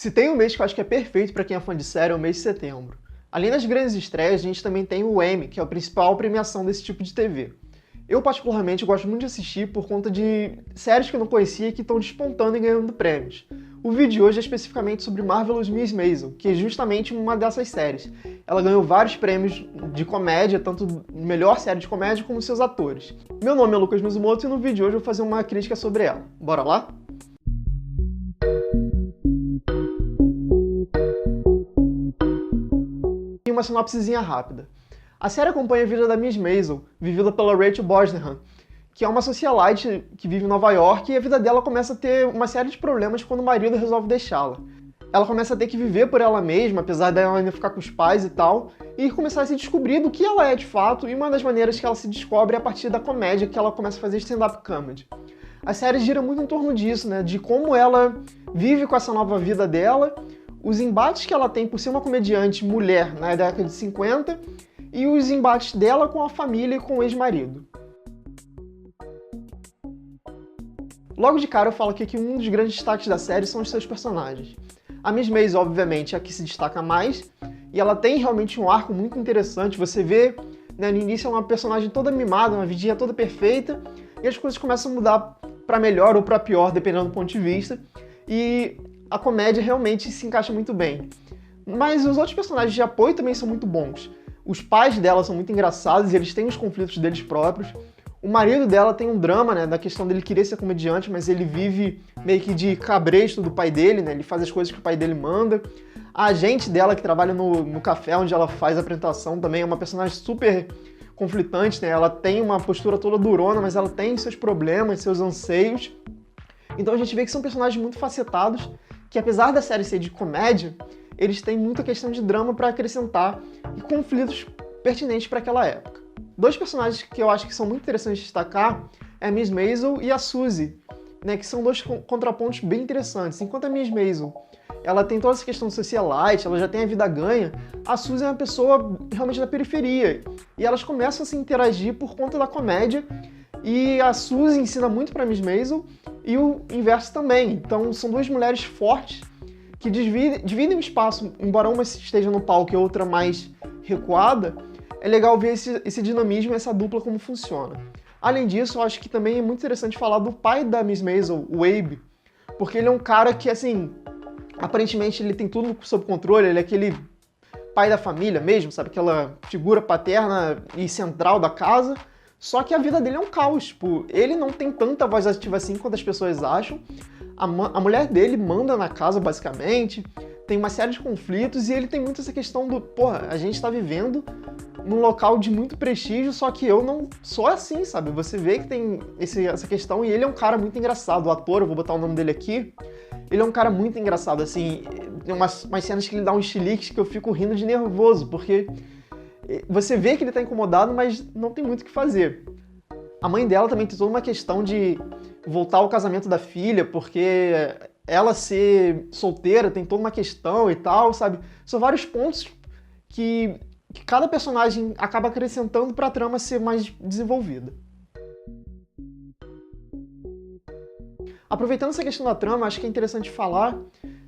Se tem um mês que eu acho que é perfeito para quem é fã de série, é o mês de setembro. Além das grandes estreias, a gente também tem o Emmy, que é a principal premiação desse tipo de TV. Eu, particularmente, gosto muito de assistir por conta de séries que eu não conhecia e que estão despontando e ganhando prêmios. O vídeo de hoje é especificamente sobre Marvelous Miss Maisel, que é justamente uma dessas séries. Ela ganhou vários prêmios de comédia, tanto melhor série de comédia como seus atores. Meu nome é Lucas Mizumoto e no vídeo de hoje eu vou fazer uma crítica sobre ela. Bora lá? E uma sinopsezinha rápida. A série acompanha a vida da Miss Maisel, vivida pela Rachel Brosnahan, que é uma socialite que vive em Nova York, e a vida dela começa a ter uma série de problemas quando o marido resolve deixá-la. Ela começa a ter que viver por ela mesma, apesar dela ainda ficar com os pais e tal, e começar a se descobrir do que ela é de fato, e uma das maneiras que ela se descobre é a partir da comédia, que ela começa a fazer stand-up comedy. A série gira muito em torno disso, né, de como ela vive com essa nova vida dela, os embates que ela tem por ser uma comediante mulher na década de 50, e os embates dela com a família e com o ex-marido. Logo de cara eu falo aqui que um dos grandes destaques da série são os seus personagens. A Miss Maisel, obviamente, é a que se destaca mais, e ela tem realmente um arco muito interessante. Você vê, né, no início é uma personagem toda mimada, uma vidinha toda perfeita, e as coisas começam a mudar para melhor ou para pior, dependendo do ponto de vista, e a comédia realmente se encaixa muito bem. Mas os outros personagens de apoio também são muito bons. Os pais dela são muito engraçados e eles têm os conflitos deles próprios. O marido dela tem um drama, né, da questão dele querer ser comediante, mas ele vive meio que de cabresto do pai dele, né, ele faz as coisas que o pai dele manda. A agente dela, que trabalha no café onde ela faz a apresentação, também é uma personagem super conflitante, né, ela tem uma postura toda durona, mas ela tem seus problemas, seus anseios. Então a gente vê que são personagens muito facetados, que apesar da série ser de comédia, eles têm muita questão de drama para acrescentar e conflitos pertinentes para aquela época. Dois personagens que eu acho que são muito interessantes de destacar é a Miss Maisel e a Suzy, né, que são dois contrapontos bem interessantes. Enquanto a Miss Maisel ela tem toda essa questão socialite, ela já tem a vida ganha, a Suzy é uma pessoa realmente da periferia. E elas começam a se interagir por conta da comédia, e a Suzy ensina muito para a Miss Maisel, e o inverso também. Então são duas mulheres fortes, que dividem o espaço, embora uma esteja no palco e a outra mais recuada. É legal ver esse dinamismo, essa dupla como funciona. Além disso, eu acho que também é muito interessante falar do pai da Miss Maisel, o Abe, porque ele é um cara que, assim, aparentemente ele tem tudo sob controle, ele é aquele pai da família mesmo, sabe? Aquela figura paterna e central da casa, só que a vida dele é um caos. Tipo, ele não tem tanta voz ativa assim quanto as pessoas acham. A mulher dele manda na casa, basicamente, tem uma série de conflitos e ele tem muito essa questão do, porra, a gente tá vivendo num local de muito prestígio, só que eu não sou assim, sabe? Você vê que tem essa questão, e ele é um cara muito engraçado, o ator, eu vou botar o nome dele aqui, ele é um cara muito engraçado, assim, tem umas cenas que ele dá um chilique que eu fico rindo de nervoso, porque você vê que ele tá incomodado, mas não tem muito o que fazer. A mãe dela também tem toda uma questão de voltar ao casamento da filha, porque ela ser solteira tem toda uma questão e tal, sabe? São vários pontos que cada personagem acaba acrescentando para a trama ser mais desenvolvida. Aproveitando essa questão da trama, acho que é interessante falar,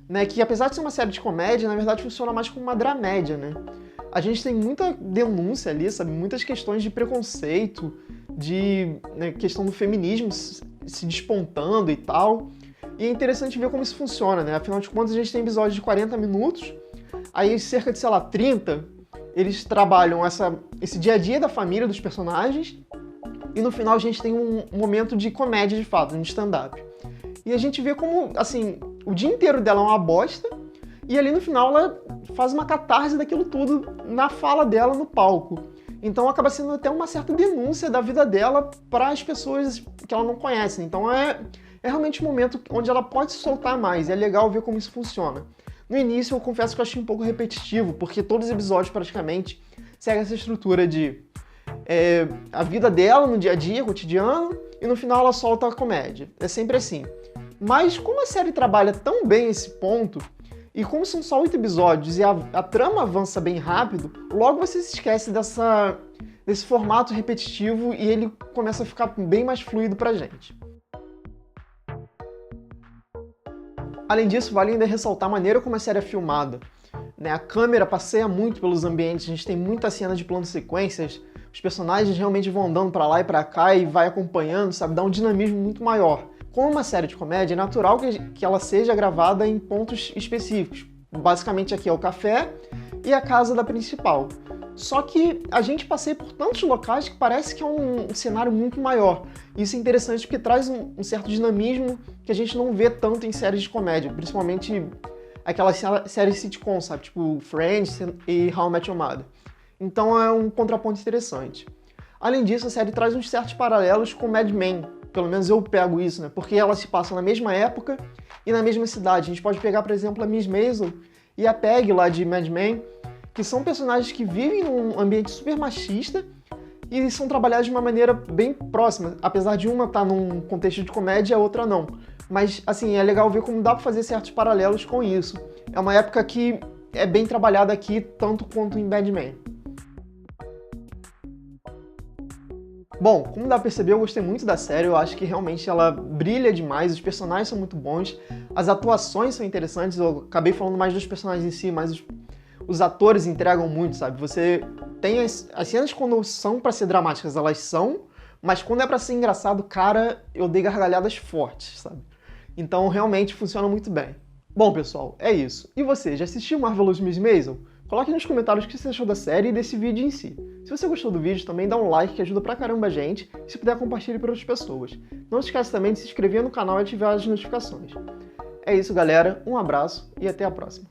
né, que apesar de ser uma série de comédia, na verdade funciona mais como uma dramédia, né? A gente tem muita denúncia ali, sabe? Muitas questões de preconceito, de, né, questão do feminismo se despontando e tal. E é interessante ver como isso funciona, né? Afinal de contas, a gente tem episódios de 40 minutos, aí cerca de, sei lá, 30, eles trabalham esse dia a dia da família dos personagens, e no final a gente tem um momento de comédia de fato, um stand-up. E a gente vê como, assim, o dia inteiro dela é uma bosta, e ali no final ela faz uma catarse daquilo tudo na fala dela no palco. Então acaba sendo até uma certa denúncia da vida dela para as pessoas que ela não conhece. Então é realmente um momento onde ela pode se soltar mais, e é legal ver como isso funciona. No início eu confesso que eu achei um pouco repetitivo, porque todos os episódios praticamente seguem essa estrutura de a vida dela no dia a dia, cotidiano, e no final ela solta a comédia. É sempre assim. Mas como a série trabalha tão bem esse ponto, e como são só 8 episódios e a trama avança bem rápido, logo você se esquece desse formato repetitivo e ele começa a ficar bem mais fluido pra gente. Além disso, vale ainda ressaltar a maneira como a série é filmada, né? A câmera passeia muito pelos ambientes, a gente tem muita cena de plano sequências, os personagens realmente vão andando para lá e para cá e vai acompanhando, sabe? Dá um dinamismo muito maior. Como uma série de comédia, é natural que ela seja gravada em pontos específicos. Basicamente aqui é o café e a casa da principal. Só que a gente passeia por tantos locais que parece que é um cenário muito maior. Isso é interessante porque traz um certo dinamismo que a gente não vê tanto em séries de comédia, principalmente aquelas séries sitcom, sabe? Tipo Friends e How I Met Your Mother. Então é um contraponto interessante. Além disso, a série traz uns certos paralelos com Mad Men. Pelo menos eu pego isso, né? Porque elas se passam na mesma época e na mesma cidade. A gente pode pegar, por exemplo, a Miss Maisel e a Peg lá de Mad Men, que são personagens que vivem num ambiente super machista e são trabalhados de uma maneira bem próxima, apesar de uma estar num contexto de comédia e a outra não. Mas, assim, é legal ver como dá para fazer certos paralelos com isso. É uma época que é bem trabalhada aqui, tanto quanto em Mad Men. Bom, como dá pra perceber, eu gostei muito da série, eu acho que realmente ela brilha demais, os personagens são muito bons, as atuações são interessantes, eu acabei falando mais dos personagens em si, mas os atores entregam muito, sabe? Você tem as cenas quando são pra ser dramáticas, elas são, mas quando é pra ser engraçado, cara, eu dei gargalhadas fortes, sabe? Então realmente funciona muito bem. Bom, pessoal, é isso. E você, já assistiu Marvelous Miss Maisel? Coloque nos comentários o que você achou da série e desse vídeo em si. Se você gostou do vídeo, também dá um like que ajuda pra caramba a gente, e se puder compartilhe para outras pessoas. Não se esqueça também de se inscrever no canal e ativar as notificações. É isso, galera, um abraço e até a próxima.